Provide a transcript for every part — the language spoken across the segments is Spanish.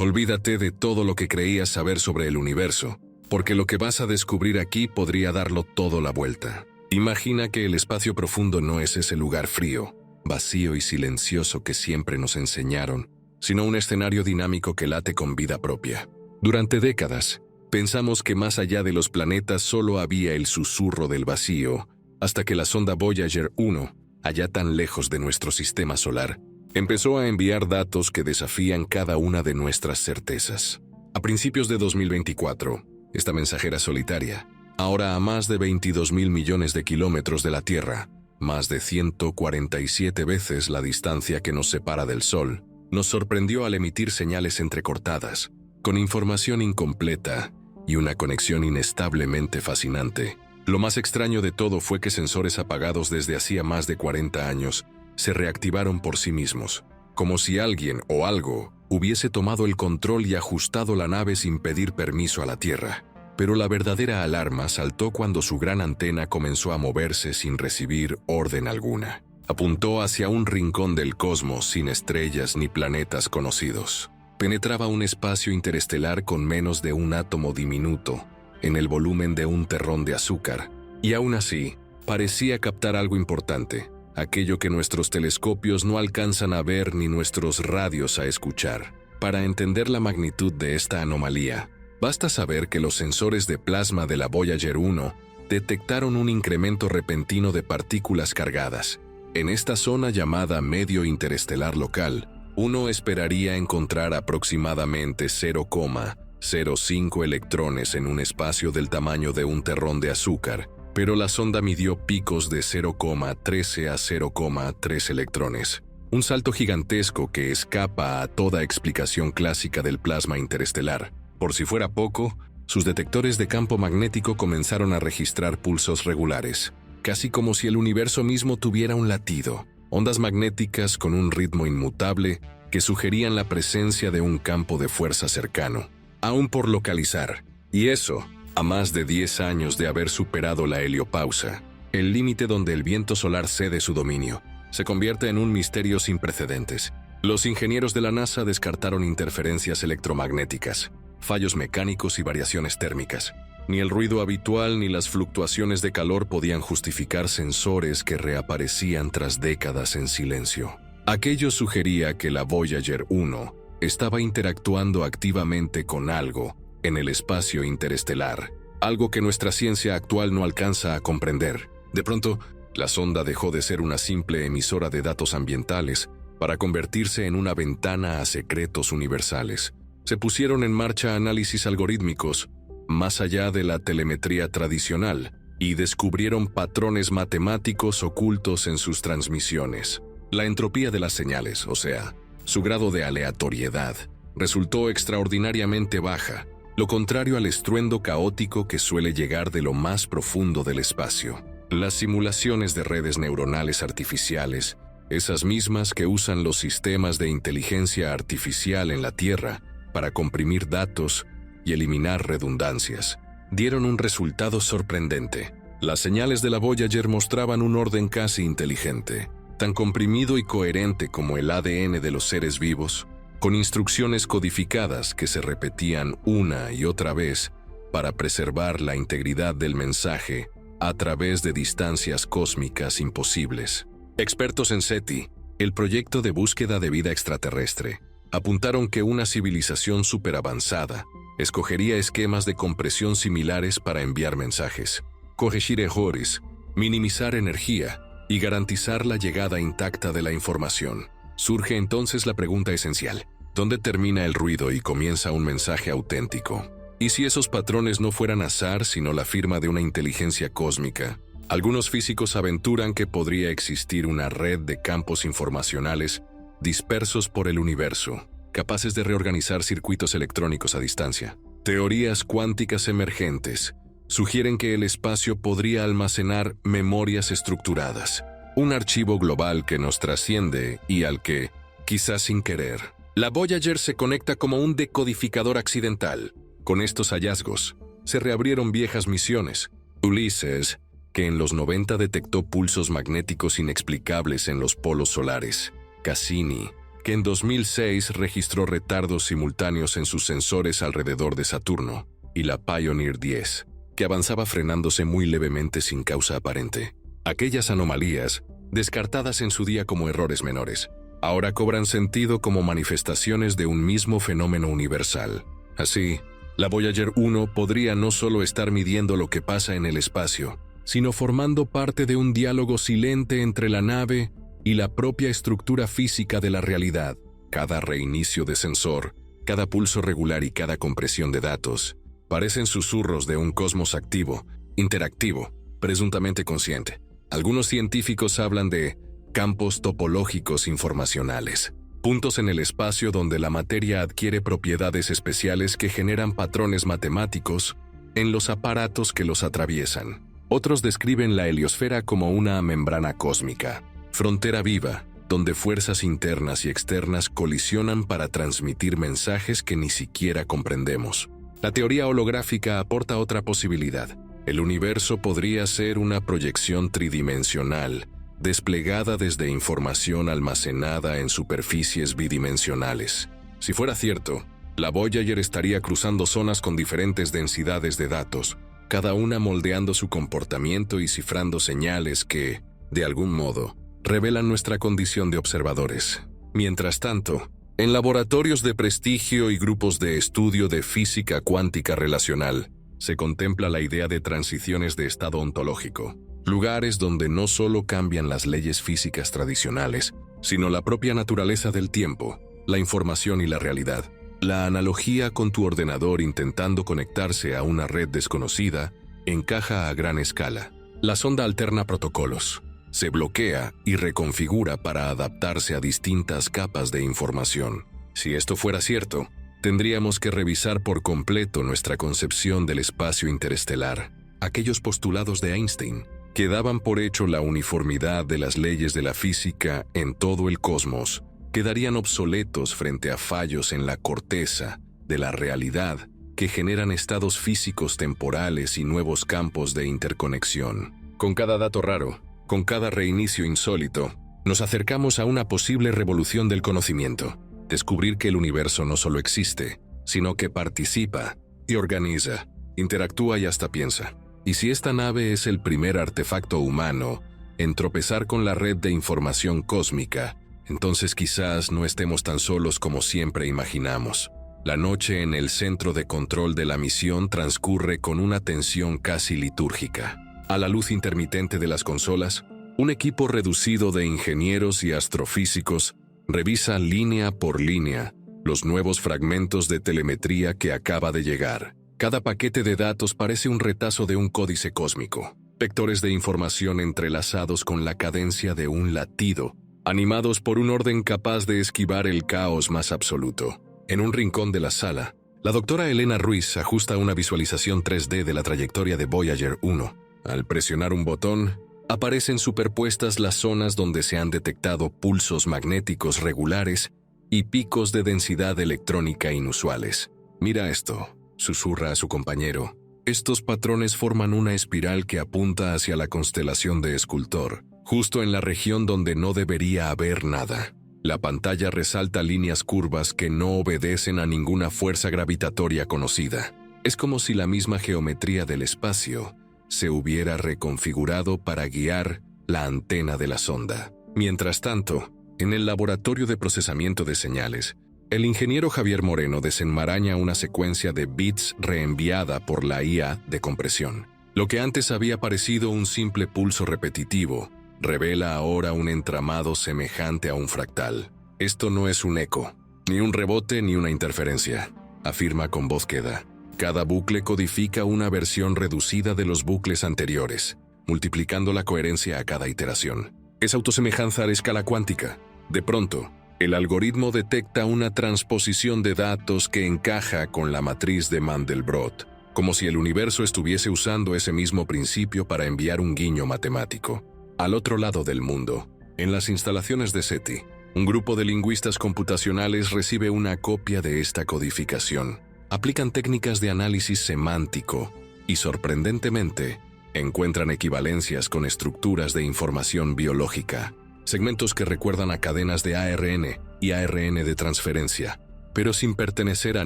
Olvídate de todo lo que creías saber sobre el universo, porque lo que vas a descubrir aquí podría darlo todo la vuelta. Imagina que el espacio profundo no es ese lugar frío, vacío y silencioso que siempre nos enseñaron, sino un escenario dinámico que late con vida propia. Durante décadas, pensamos que más allá de los planetas solo había el susurro del vacío, hasta que la sonda Voyager 1, allá tan lejos de nuestro sistema solar, empezó a enviar datos que desafían cada una de nuestras certezas. A principios de 2024, esta mensajera solitaria, ahora a más de 22.000 millones de kilómetros de la Tierra, más de 147 veces la distancia que nos separa del Sol, nos sorprendió al emitir señales entrecortadas, con información incompleta y una conexión inestablemente fascinante. Lo más extraño de todo fue que sensores apagados desde hacía más de 40 años se reactivaron por sí mismos, como si alguien o algo hubiese tomado el control y ajustado la nave sin pedir permiso a la Tierra. Pero la verdadera alarma saltó cuando su gran antena comenzó a moverse sin recibir orden alguna. Apuntó hacia un rincón del cosmos sin estrellas ni planetas conocidos. Penetraba un espacio interestelar con menos de un átomo diminuto, en el volumen de un terrón de azúcar, y aún así, parecía captar algo importante, aquello que nuestros telescopios no alcanzan a ver ni nuestros radios a escuchar. Para entender la magnitud de esta anomalía, basta saber que los sensores de plasma de la Voyager 1 detectaron un incremento repentino de partículas cargadas. En esta zona llamada medio interestelar local, uno esperaría encontrar aproximadamente 0,05 electrones en un espacio del tamaño de un terrón de azúcar, pero la sonda midió picos de 0,13 a 0,3 electrones. Un salto gigantesco que escapa a toda explicación clásica del plasma interestelar. Por si fuera poco, sus detectores de campo magnético comenzaron a registrar pulsos regulares, casi como si el universo mismo tuviera un latido, ondas magnéticas con un ritmo inmutable que sugerían la presencia de un campo de fuerza cercano, aún por localizar, y eso a más de 10 años de haber superado la heliopausa, el límite donde el viento solar cede su dominio. Se convierte en un misterio sin precedentes. Los ingenieros de la NASA descartaron interferencias electromagnéticas, fallos mecánicos y variaciones térmicas. Ni el ruido habitual ni las fluctuaciones de calor podían justificar sensores que reaparecían tras décadas en silencio. Aquello sugería que la Voyager 1 estaba interactuando activamente con algo en el espacio interestelar, algo que nuestra ciencia actual no alcanza a comprender. De pronto, la sonda dejó de ser una simple emisora de datos ambientales para convertirse en una ventana a secretos universales. Se pusieron en marcha análisis algorítmicos más allá de la telemetría tradicional y descubrieron patrones matemáticos ocultos en sus transmisiones. La entropía de las señales, o sea, su grado de aleatoriedad, resultó extraordinariamente baja, lo contrario al estruendo caótico que suele llegar de lo más profundo del espacio. Las simulaciones de redes neuronales artificiales, esas mismas que usan los sistemas de inteligencia artificial en la Tierra para comprimir datos y eliminar redundancias, dieron un resultado sorprendente. Las señales de la Voyager mostraban un orden casi inteligente, tan comprimido y coherente como el ADN de los seres vivos, con instrucciones codificadas que se repetían una y otra vez para preservar la integridad del mensaje a través de distancias cósmicas imposibles. Expertos en SETI, el proyecto de búsqueda de vida extraterrestre, apuntaron que una civilización superavanzada escogería esquemas de compresión similares para enviar mensajes, corregir errores, minimizar energía y garantizar la llegada intacta de la información. Surge entonces la pregunta esencial: ¿dónde termina el ruido y comienza un mensaje auténtico? ¿Y si esos patrones no fueran azar, sino la firma de una inteligencia cósmica? Algunos físicos aventuran que podría existir una red de campos informacionales dispersos por el universo, capaces de reorganizar circuitos electrónicos a distancia. Teorías cuánticas emergentes sugieren que el espacio podría almacenar memorias estructuradas, un archivo global que nos trasciende y al que, quizás sin querer, la Voyager se conecta como un decodificador accidental. Con estos hallazgos, se reabrieron viejas misiones. Ulises, que en los 90 detectó pulsos magnéticos inexplicables en los polos solares. Cassini, que en 2006 registró retardos simultáneos en sus sensores alrededor de Saturno, y la Pioneer 10, que avanzaba frenándose muy levemente sin causa aparente. Aquellas anomalías, descartadas en su día como errores menores, ahora cobran sentido como manifestaciones de un mismo fenómeno universal. Así, la Voyager 1 podría no solo estar midiendo lo que pasa en el espacio, sino formando parte de un diálogo silente entre la nave y la propia estructura física de la realidad. Cada reinicio de sensor, cada pulso regular y cada compresión de datos parecen susurros de un cosmos activo, interactivo, presuntamente consciente. Algunos científicos hablan de campos topológicos informacionales, puntos en el espacio donde la materia adquiere propiedades especiales que generan patrones matemáticos en los aparatos que los atraviesan. Otros describen la heliosfera como una membrana cósmica, frontera viva, donde fuerzas internas y externas colisionan para transmitir mensajes que ni siquiera comprendemos. La teoría holográfica aporta otra posibilidad. El universo podría ser una proyección tridimensional, desplegada desde información almacenada en superficies bidimensionales. Si fuera cierto, la Voyager estaría cruzando zonas con diferentes densidades de datos, cada una moldeando su comportamiento y cifrando señales que, de algún modo, revelan nuestra condición de observadores. Mientras tanto, en laboratorios de prestigio y grupos de estudio de física cuántica relacional, se contempla la idea de transiciones de estado ontológico, lugares donde no solo cambian las leyes físicas tradicionales, sino la propia naturaleza del tiempo, la información y la realidad. La analogía con tu ordenador intentando conectarse a una red desconocida encaja a gran escala. La sonda alterna protocolos, se bloquea y reconfigura para adaptarse a distintas capas de información. Si esto fuera cierto, tendríamos que revisar por completo nuestra concepción del espacio interestelar. Aquellos postulados de Einstein, que daban por hecho la uniformidad de las leyes de la física en todo el cosmos, quedarían obsoletos frente a fallos en la corteza de la realidad que generan estados físicos temporales y nuevos campos de interconexión. Con cada dato raro, con cada reinicio insólito, nos acercamos a una posible revolución del conocimiento. Descubrir que el universo no solo existe, sino que participa y organiza, interactúa y hasta piensa. Y si esta nave es el primer artefacto humano en tropezar con la red de información cósmica, entonces quizás no estemos tan solos como siempre imaginamos. La noche en el centro de control de la misión transcurre con una tensión casi litúrgica. A la luz intermitente de las consolas, un equipo reducido de ingenieros y astrofísicos revisa línea por línea los nuevos fragmentos de telemetría que acaba de llegar. Cada paquete de datos parece un retazo de un códice cósmico, vectores de información entrelazados con la cadencia de un latido, animados por un orden capaz de esquivar el caos más absoluto. En un rincón de la sala, la doctora Elena Ruiz ajusta una visualización 3D de la trayectoria de Voyager 1. Al presionar un botón, aparecen superpuestas las zonas donde se han detectado pulsos magnéticos regulares y picos de densidad electrónica inusuales. «Mira esto», susurra a su compañero. «Estos patrones forman una espiral que apunta hacia la constelación de Escultor, justo en la región donde no debería haber nada. La pantalla resalta líneas curvas que no obedecen a ninguna fuerza gravitatoria conocida. Es como si la misma geometría del espacio se hubiera reconfigurado para guiar la antena de la sonda». Mientras tanto, en el laboratorio de procesamiento de señales, el ingeniero Javier Moreno desenmaraña una secuencia de bits reenviada por la IA de compresión. Lo que antes había parecido un simple pulso repetitivo, revela ahora un entramado semejante a un fractal. «Esto no es un eco, ni un rebote ni una interferencia», afirma con voz queda. «Cada bucle codifica una versión reducida de los bucles anteriores, multiplicando la coherencia a cada iteración. Es autosemejanza a escala cuántica. De pronto, el algoritmo detecta una transposición de datos que encaja con la matriz de Mandelbrot, como si el universo estuviese usando ese mismo principio para enviar un guiño matemático. Al otro lado del mundo, en las instalaciones de SETI, un grupo de lingüistas computacionales recibe una copia de esta codificación. Aplican técnicas de análisis semántico y, sorprendentemente, encuentran equivalencias con estructuras de información biológica, segmentos que recuerdan a cadenas de ARN y ARN de transferencia, pero sin pertenecer a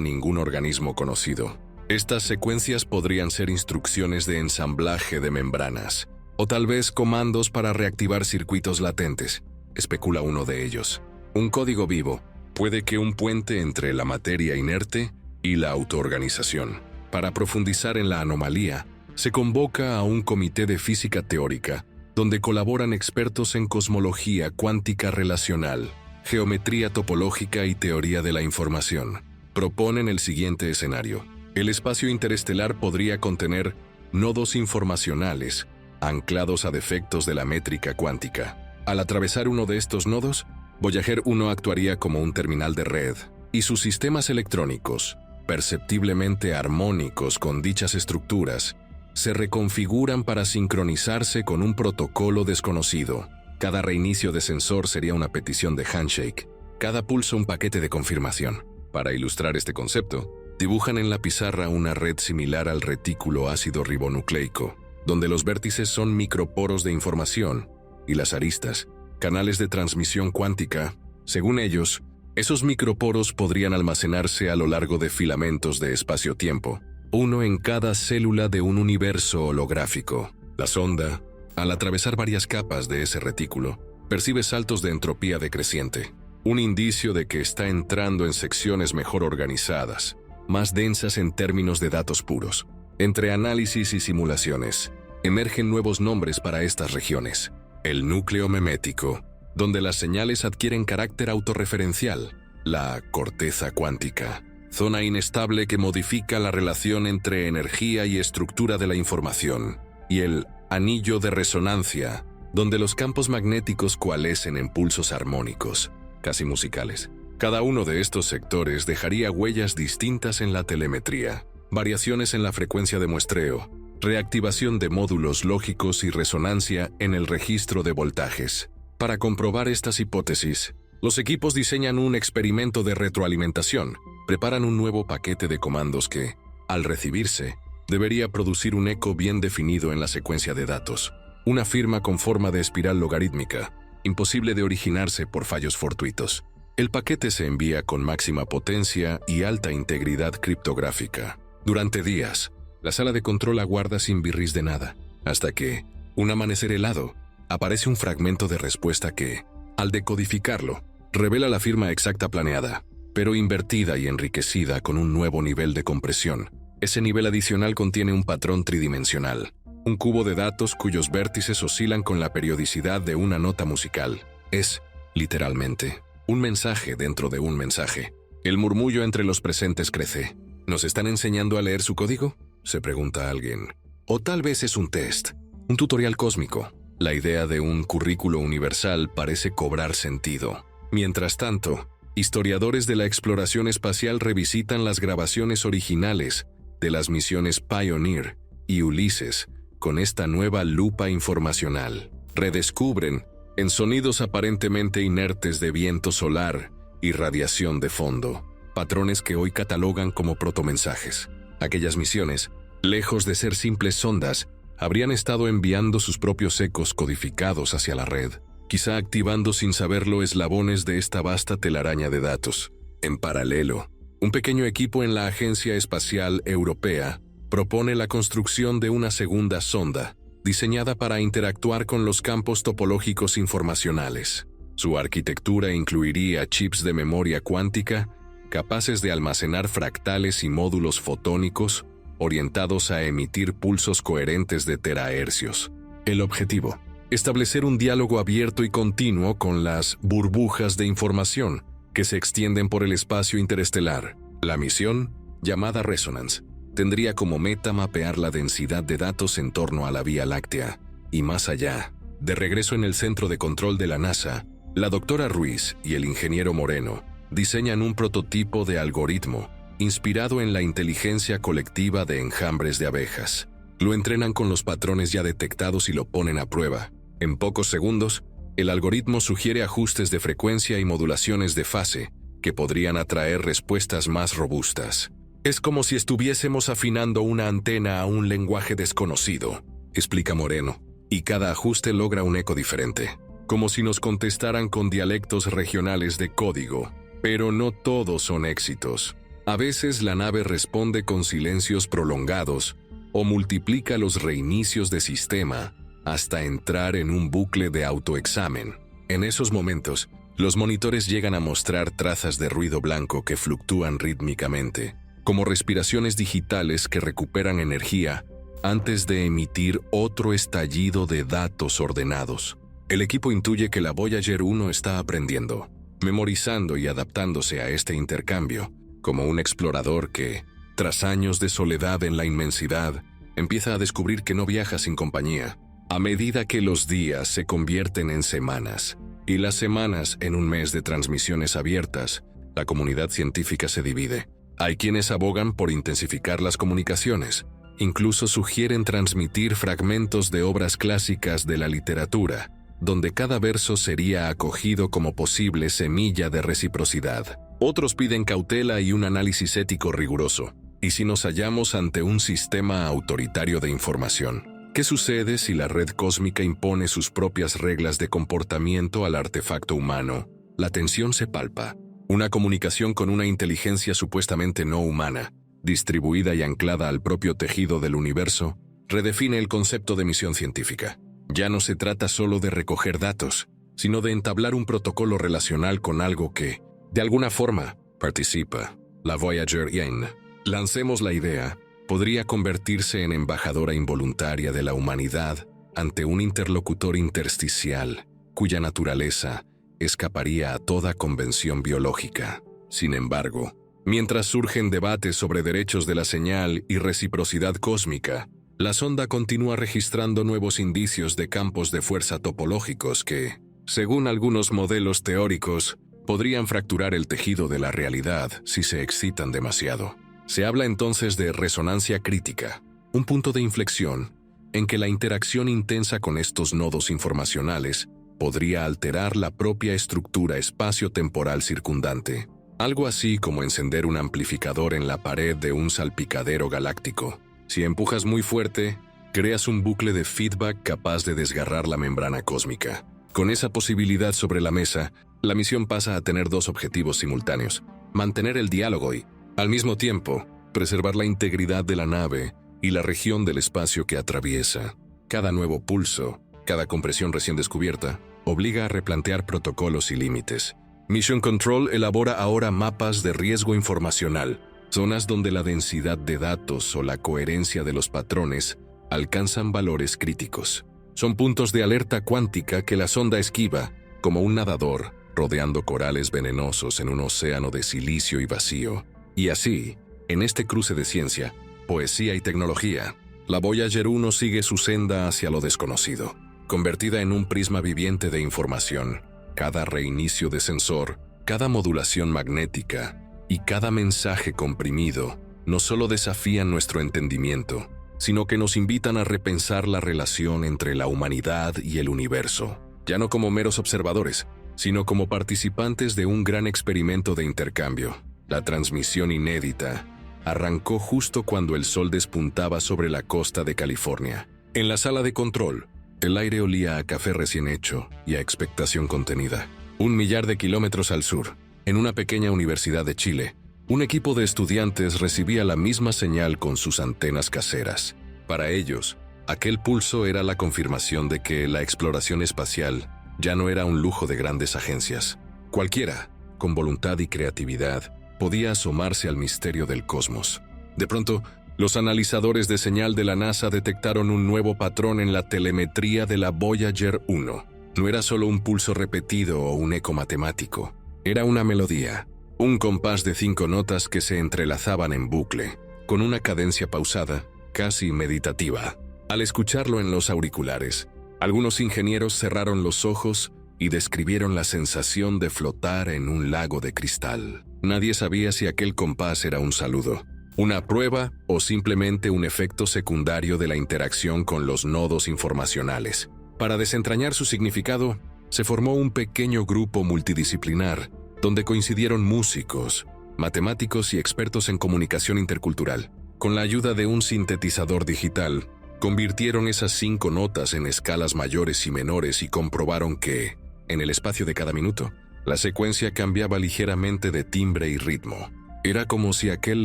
ningún organismo conocido. Estas secuencias podrían ser instrucciones de ensamblaje de membranas, o tal vez comandos para reactivar circuitos latentes, especula uno de ellos. Un código vivo, puede que un puente entre la materia inerte y la autoorganización. Para profundizar en la anomalía, se convoca a un comité de física teórica, donde colaboran expertos en cosmología cuántica relacional, geometría topológica y teoría de la información. Proponen el siguiente escenario. El espacio interestelar podría contener nodos informacionales anclados a defectos de la métrica cuántica. Al atravesar uno de estos nodos, Voyager 1 actuaría como un terminal de red, y sus sistemas electrónicos, perceptiblemente armónicos con dichas estructuras, se reconfiguran para sincronizarse con un protocolo desconocido. Cada reinicio de sensor sería una petición de handshake, cada pulso un paquete de confirmación. Para ilustrar este concepto, dibujan en la pizarra una red similar al retículo ácido ribonucleico, donde los vértices son microporos de información y las aristas, canales de transmisión cuántica. Según ellos, esos microporos podrían almacenarse a lo largo de filamentos de espacio-tiempo, uno en cada célula de un universo holográfico. La sonda, al atravesar varias capas de ese retículo, percibe saltos de entropía decreciente, un indicio de que está entrando en secciones mejor organizadas, más densas en términos de datos puros. Entre análisis y simulaciones, emergen nuevos nombres para estas regiones. El núcleo memético, donde las señales adquieren carácter autorreferencial. La corteza cuántica, zona inestable que modifica la relación entre energía y estructura de la información. Y el anillo de resonancia, donde los campos magnéticos coalescen en pulsos armónicos, casi musicales. Cada uno de estos sectores dejaría huellas distintas en la telemetría, variaciones en la frecuencia de muestreo, reactivación de módulos lógicos y resonancia en el registro de voltajes. Para comprobar estas hipótesis, los equipos diseñan un experimento de retroalimentación, preparan un nuevo paquete de comandos que, al recibirse, debería producir un eco bien definido en la secuencia de datos, una firma con forma de espiral logarítmica, imposible de originarse por fallos fortuitos. El paquete se envía con máxima potencia y alta integridad criptográfica. Durante días, la sala de control aguarda sin birris de nada, hasta que, un amanecer helado, aparece un fragmento de respuesta que, al decodificarlo, revela la firma exacta planeada, pero invertida y enriquecida con un nuevo nivel de compresión. Ese nivel adicional contiene un patrón tridimensional, un cubo de datos cuyos vértices oscilan con la periodicidad de una nota musical. Es, literalmente, un mensaje dentro de un mensaje. El murmullo entre los presentes crece. ¿Nos están enseñando a leer su código?, se pregunta alguien. O tal vez es un test, un tutorial cósmico. La idea de un currículo universal parece cobrar sentido. Mientras tanto, historiadores de la exploración espacial revisitan las grabaciones originales de las misiones Pioneer y Ulises con esta nueva lupa informacional. Redescubren, en sonidos aparentemente inertes de viento solar y radiación de fondo, patrones que hoy catalogan como protomensajes. Aquellas misiones, lejos de ser simples sondas, habrían estado enviando sus propios ecos codificados hacia la red, quizá activando sin saberlo eslabones de esta vasta telaraña de datos. En paralelo, un pequeño equipo en la Agencia Espacial Europea propone la construcción de una segunda sonda, diseñada para interactuar con los campos topológicos informacionales. Su arquitectura incluiría chips de memoria cuántica, capaces de almacenar fractales y módulos fotónicos, orientados a emitir pulsos coherentes de terahercios. El objetivo: establecer un diálogo abierto y continuo con las burbujas de información que se extienden por el espacio interestelar. La misión, llamada Resonance, tendría como meta mapear la densidad de datos en torno a la Vía Láctea y más allá. De regreso en el centro de control de la NASA, la doctora Ruiz y el ingeniero Moreno diseñan un prototipo de algoritmo inspirado en la inteligencia colectiva de enjambres de abejas. Lo entrenan con los patrones ya detectados y lo ponen a prueba. En pocos segundos, el algoritmo sugiere ajustes de frecuencia y modulaciones de fase que podrían atraer respuestas más robustas. Es como si estuviésemos afinando una antena a un lenguaje desconocido, explica Moreno, y cada ajuste logra un eco diferente. como si nos contestaran con dialectos regionales de código. Pero no todos son éxitos. A veces la nave responde con silencios prolongados o multiplica los reinicios de sistema hasta entrar en un bucle de autoexamen. En esos momentos, los monitores llegan a mostrar trazas de ruido blanco que fluctúan rítmicamente, como respiraciones digitales que recuperan energía antes de emitir otro estallido de datos ordenados. El equipo intuye que la Voyager 1 está aprendiendo, memorizando y adaptándose a este intercambio, como un explorador que, tras años de soledad en la inmensidad, empieza a descubrir que no viaja sin compañía. A medida que los días se convierten en semanas y las semanas en un mes de transmisiones abiertas, la comunidad científica se divide. Hay quienes abogan por intensificar las comunicaciones, incluso sugieren transmitir fragmentos de obras clásicas de la literatura, donde cada verso sería acogido como posible semilla de reciprocidad. Otros piden cautela y un análisis ético riguroso. ¿Y si nos hallamos ante un sistema autoritario de información? ¿Qué sucede si la red cósmica impone sus propias reglas de comportamiento al artefacto humano? La tensión se palpa. Una comunicación con una inteligencia supuestamente no humana, distribuida y anclada al propio tejido del universo, redefine el concepto de misión científica. Ya no se trata solo de recoger datos, sino de entablar un protocolo relacional con algo que, de alguna forma, participa. La Voyager 1. Lancemos la idea. Podría convertirse en embajadora involuntaria de la humanidad ante un interlocutor intersticial, cuya naturaleza escaparía a toda convención biológica. Sin embargo, mientras surgen debates sobre derechos de la señal y reciprocidad cósmica, la sonda continúa registrando nuevos indicios de campos de fuerza topológicos que, según algunos modelos teóricos, podrían fracturar el tejido de la realidad si se excitan demasiado. Se habla entonces de resonancia crítica, un punto de inflexión en que la interacción intensa con estos nodos informacionales podría alterar la propia estructura espacio-temporal circundante. Algo así como encender un amplificador en la pared de un salpicadero galáctico. Si empujas muy fuerte, creas un bucle de feedback capaz de desgarrar la membrana cósmica. Con esa posibilidad sobre la mesa, la misión pasa a tener dos objetivos simultáneos: mantener el diálogo y, al mismo tiempo, preservar la integridad de la nave y la región del espacio que atraviesa. Cada nuevo pulso, cada compresión recién descubierta, obliga a replantear protocolos y límites. Mission Control elabora ahora mapas de riesgo informacional, zonas donde la densidad de datos o la coherencia de los patrones alcanzan valores críticos. Son puntos de alerta cuántica que la sonda esquiva, como un nadador rodeando corales venenosos en un océano de silicio y vacío. Y así, en este cruce de ciencia, poesía y tecnología, la Voyager 1 sigue su senda hacia lo desconocido. Convertida en un prisma viviente de información, cada reinicio de sensor, cada modulación magnética y cada mensaje comprimido no solo desafían nuestro entendimiento, sino que nos invitan a repensar la relación entre la humanidad y el universo, ya no como meros observadores, sino como participantes de un gran experimento de intercambio. La transmisión inédita arrancó justo cuando el sol despuntaba sobre la costa de California. En la sala de control, el aire olía a café recién hecho y a expectación contenida. 1 millar de kilómetros al sur, en una pequeña universidad de Chile, un equipo de estudiantes recibía la misma señal con sus antenas caseras. Para ellos, aquel pulso era la confirmación de que la exploración espacial ya no era un lujo de grandes agencias. Cualquiera, con voluntad y creatividad, podía asomarse al misterio del cosmos. De pronto, los analizadores de señal de la NASA detectaron un nuevo patrón en la telemetría de la Voyager 1. No era solo un pulso repetido o un eco matemático. Era una melodía, un compás de 5 notas que se entrelazaban en bucle, con una cadencia pausada, casi meditativa. Al escucharlo en los auriculares, algunos ingenieros cerraron los ojos y describieron la sensación de flotar en un lago de cristal. Nadie sabía si aquel compás era un saludo, una prueba o simplemente un efecto secundario de la interacción con los nodos informacionales. Para desentrañar su significado, se formó un pequeño grupo multidisciplinar, donde coincidieron músicos, matemáticos y expertos en comunicación intercultural. Con la ayuda de un sintetizador digital, Convirtieron esas 5 notas en escalas mayores y menores y comprobaron que, en el espacio de cada minuto, la secuencia cambiaba ligeramente de timbre y ritmo. Era como si aquel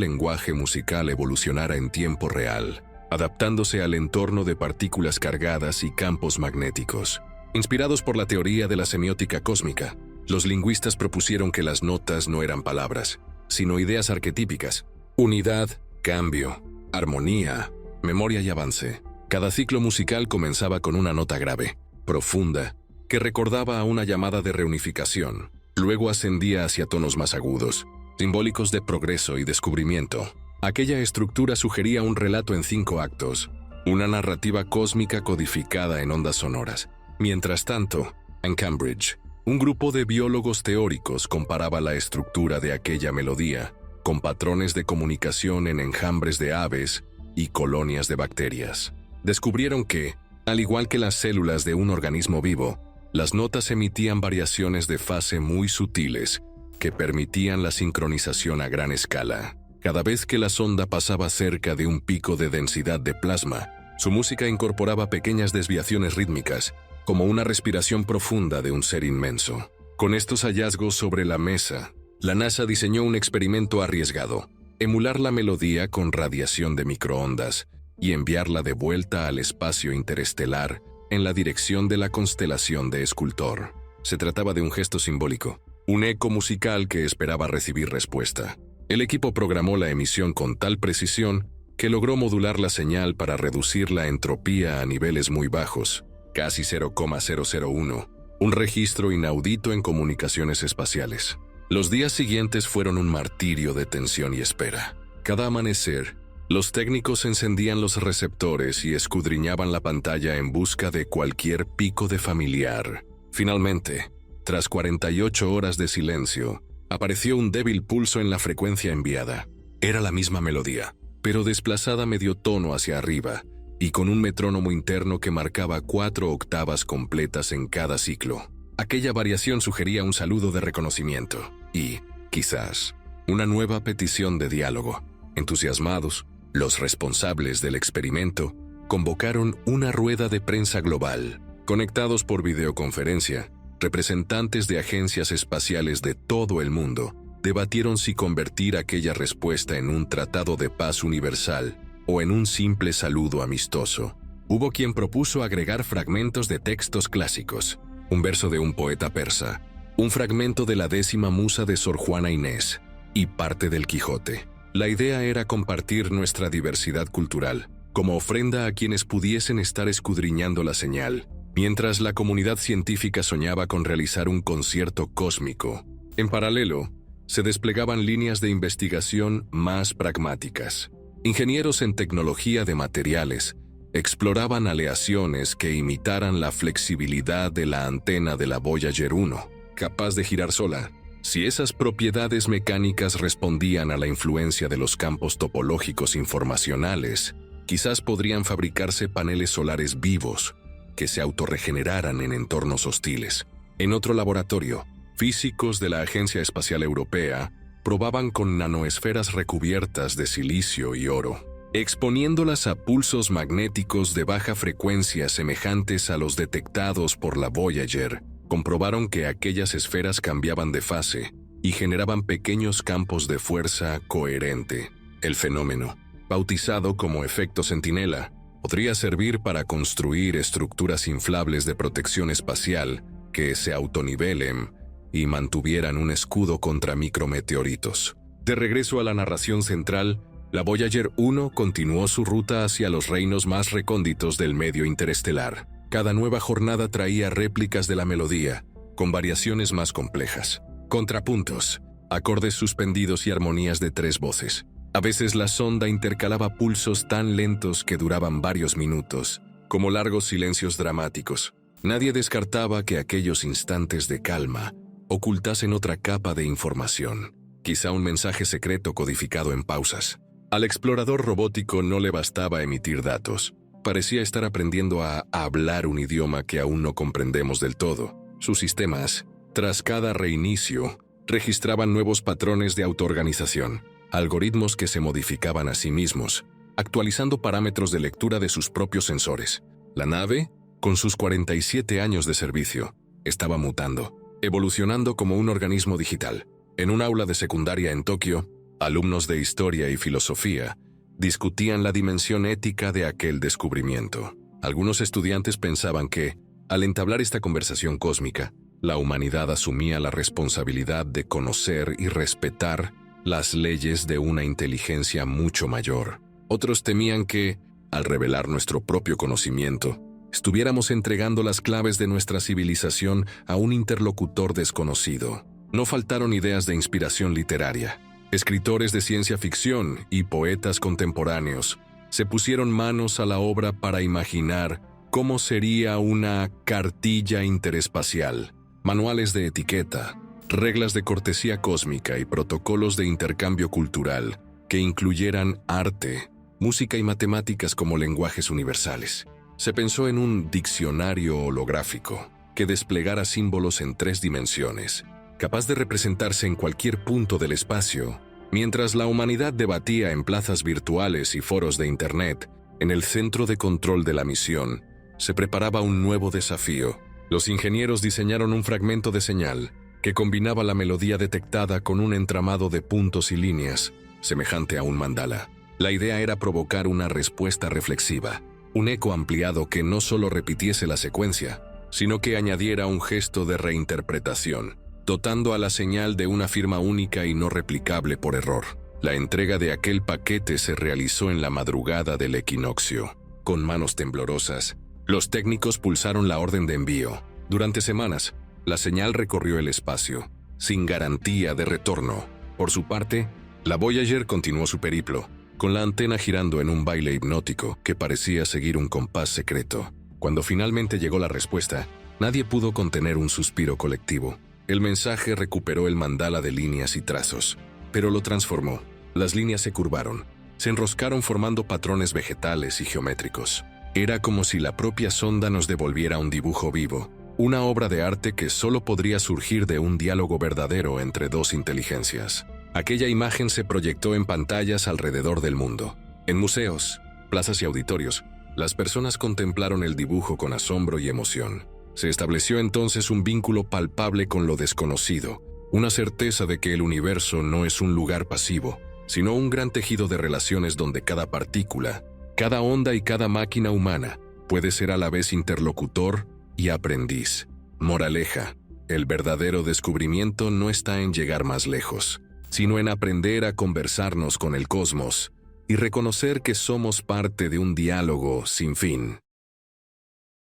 lenguaje musical evolucionara en tiempo real, adaptándose al entorno de partículas cargadas y campos magnéticos. Inspirados por la teoría de la semiótica cósmica, los lingüistas propusieron que las notas no eran palabras, sino ideas arquetípicas: unidad, cambio, armonía, memoria y avance. Cada ciclo musical comenzaba con una nota grave, profunda, que recordaba a una llamada de reunificación. Luego ascendía hacia tonos más agudos, simbólicos de progreso y descubrimiento. Aquella estructura sugería un relato en 5 actos, una narrativa cósmica codificada en ondas sonoras. Mientras tanto, en Cambridge, un grupo de biólogos teóricos comparaba la estructura de aquella melodía con patrones de comunicación en enjambres de aves y colonias de bacterias. Descubrieron que, al igual que las células de un organismo vivo, las notas emitían variaciones de fase muy sutiles que permitían la sincronización a gran escala. Cada vez que la sonda pasaba cerca de un pico de densidad de plasma, su música incorporaba pequeñas desviaciones rítmicas, como una respiración profunda de un ser inmenso. Con estos hallazgos sobre la mesa, la NASA diseñó un experimento arriesgado: emular la melodía con radiación de microondas y enviarla de vuelta al espacio interestelar en la dirección de la constelación de Escultor. Se trataba de un gesto simbólico, un eco musical que esperaba recibir respuesta. El equipo programó la emisión con tal precisión que logró modular la señal para reducir la entropía a niveles muy bajos, casi 0,001, un registro inaudito en comunicaciones espaciales. Los días siguientes fueron un martirio de tensión y espera. Cada amanecer, los técnicos encendían los receptores y escudriñaban la pantalla en busca de cualquier pico de familiar. Finalmente, tras 48 horas de silencio, apareció un débil pulso en la frecuencia enviada. Era la misma melodía, pero desplazada medio tono hacia arriba, y con un metrónomo interno que marcaba 4 octavas completas en cada ciclo. Aquella variación sugería un saludo de reconocimiento y, quizás, una nueva petición de diálogo. Entusiasmados, los responsables del experimento convocaron una rueda de prensa global. Conectados por videoconferencia, representantes de agencias espaciales de todo el mundo debatieron si convertir aquella respuesta en un tratado de paz universal o en un simple saludo amistoso. Hubo quien propuso agregar fragmentos de textos clásicos, un verso de un poeta persa, un fragmento de la 10ª musa de Sor Juana Inés y parte del Quijote. La idea era compartir nuestra diversidad cultural, como ofrenda a quienes pudiesen estar escudriñando la señal, mientras la comunidad científica soñaba con realizar un concierto cósmico. En paralelo, se desplegaban líneas de investigación más pragmáticas. Ingenieros en tecnología de materiales exploraban aleaciones que imitaran la flexibilidad de la antena de la Voyager 1, capaz de girar sola. Si esas propiedades mecánicas respondían a la influencia de los campos topológicos informacionales, quizás podrían fabricarse paneles solares vivos que se autorregeneraran en entornos hostiles. En otro laboratorio, físicos de la Agencia Espacial Europea probaban con nanoesferas recubiertas de silicio y oro, exponiéndolas a pulsos magnéticos de baja frecuencia semejantes a los detectados por la Voyager. Comprobaron que aquellas esferas cambiaban de fase y generaban pequeños campos de fuerza coherente. El fenómeno, bautizado como efecto centinela, podría servir para construir estructuras inflables de protección espacial que se autonivelen y mantuvieran un escudo contra micrometeoritos. De regreso a la narración central, la Voyager 1 continuó su ruta hacia los reinos más recónditos del medio interestelar. Cada nueva jornada traía réplicas de la melodía, con variaciones más complejas, contrapuntos, acordes suspendidos y armonías de 3 voces. A veces la sonda intercalaba pulsos tan lentos que duraban varios minutos, como largos silencios dramáticos. Nadie descartaba que aquellos instantes de calma ocultasen otra capa de información, quizá un mensaje secreto codificado en pausas. Al explorador robótico no le bastaba emitir datos. Parecía estar aprendiendo a hablar un idioma que aún no comprendemos del todo. Sus sistemas, tras cada reinicio, registraban nuevos patrones de autoorganización, algoritmos que se modificaban a sí mismos, actualizando parámetros de lectura de sus propios sensores. La nave, con sus 47 años de servicio, estaba mutando, evolucionando como un organismo digital. En un aula de secundaria en Tokio, alumnos de historia y filosofía discutían la dimensión ética de aquel descubrimiento. Algunos estudiantes pensaban que, al entablar esta conversación cósmica, la humanidad asumía la responsabilidad de conocer y respetar las leyes de una inteligencia mucho mayor. Otros temían que, al revelar nuestro propio conocimiento, estuviéramos entregando las claves de nuestra civilización a un interlocutor desconocido. No faltaron ideas de inspiración literaria. Escritores de ciencia ficción y poetas contemporáneos se pusieron manos a la obra para imaginar cómo sería una cartilla interespacial, manuales de etiqueta, reglas de cortesía cósmica y protocolos de intercambio cultural que incluyeran arte, música y matemáticas como lenguajes universales. Se pensó en un diccionario holográfico que desplegara símbolos en 3 dimensiones, capaz de representarse en cualquier punto del espacio. Mientras la humanidad debatía en plazas virtuales y foros de Internet, en el centro de control de la misión, se preparaba un nuevo desafío. Los ingenieros diseñaron un fragmento de señal que combinaba la melodía detectada con un entramado de puntos y líneas, semejante a un mandala. La idea era provocar una respuesta reflexiva, un eco ampliado que no solo repitiese la secuencia, sino que añadiera un gesto de reinterpretación, dotando a la señal de una firma única y no replicable por error. La entrega de aquel paquete se realizó en la madrugada del equinoccio. Con manos temblorosas, los técnicos pulsaron la orden de envío. Durante semanas, la señal recorrió el espacio, sin garantía de retorno. Por su parte, la Voyager continuó su periplo, con la antena girando en un baile hipnótico que parecía seguir un compás secreto. Cuando finalmente llegó la respuesta, nadie pudo contener un suspiro colectivo. El mensaje recuperó el mandala de líneas y trazos, pero lo transformó. Las líneas se curvaron, se enroscaron formando patrones vegetales y geométricos. Era como si la propia sonda nos devolviera un dibujo vivo, una obra de arte que solo podría surgir de un diálogo verdadero entre 2 inteligencias. Aquella imagen se proyectó en pantallas alrededor del mundo. En museos, plazas y auditorios, las personas contemplaron el dibujo con asombro y emoción. Se estableció entonces un vínculo palpable con lo desconocido, una certeza de que el universo no es un lugar pasivo, sino un gran tejido de relaciones donde cada partícula, cada onda y cada máquina humana puede ser a la vez interlocutor y aprendiz. Moraleja: el verdadero descubrimiento no está en llegar más lejos, sino en aprender a conversarnos con el cosmos y reconocer que somos parte de un diálogo sin fin.